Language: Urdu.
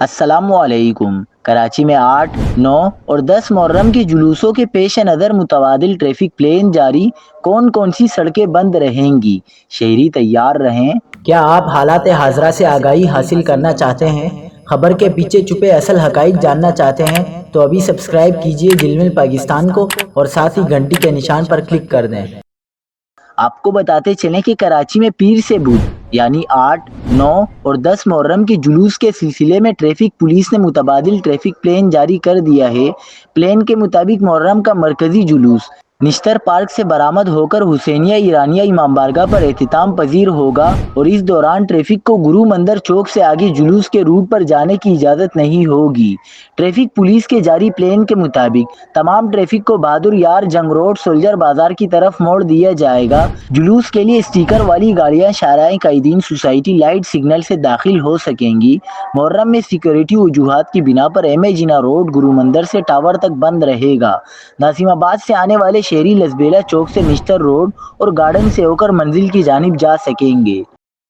السلام علیکم۔ کراچی میں 8، 9 اور 10 محرم کے جلوسوں کے پیش نظر متبادل ٹریفک پلان جاری، کون کون سی سڑکیں بند رہیں گی؟ شہری تیار رہیں۔ کیا آپ حالات حاضرہ سے آگاہی حاصل کرنا چاہتے ہیں؟ خبر کے پیچھے چھپے اصل حقائق جاننا چاہتے ہیں تو ابھی سبسکرائب کیجئے دل مل پاکستان کو اور ساتھ ہی گھنٹی کے نشان پر کلک کر دیں۔ آپ کو بتاتے چلیں کہ کراچی میں پیر سے بدھ یعنی 8، 9 اور 10 محرم کے جلوس کے سلسلے میں ٹریفک پولیس نے متبادل ٹریفک پلان جاری کر دیا ہے۔ پلان کے مطابق محرم کا مرکزی جلوس نشتر پارک سے برآمد ہو کر حسینیہ ایرانیہ امام بارگاہ پر اختتام پذیر ہوگا اور اس دوران ٹریفک کو گرو مندر چوک سے آگے جلوس کے روٹ پر جانے کی اجازت نہیں ہوگی۔ ٹریفک پولیس کے جاری پلان کے مطابق تمام ٹریفک کو بہادر یار جنگ روڈ سولجر بازار کی طرف موڑ دیا جائے گا۔ جلوس کے لیے اسٹیکر والی گاڑیاں شاہراہ قائدین سوسائٹی لائٹ سگنل سے داخل ہو سکیں گی۔ محرم میں سیکیورٹی وجوہات کی بنا پر ایم اے جناح روڈ گرو مندر سے ٹاور تک بند رہے گا۔ ناظم آباد سے آنے والے شہری لسبیلا چوک سے نشتر روڈ اور گارڈن سے ہو کر منزل کی جانب جا سکیں گے۔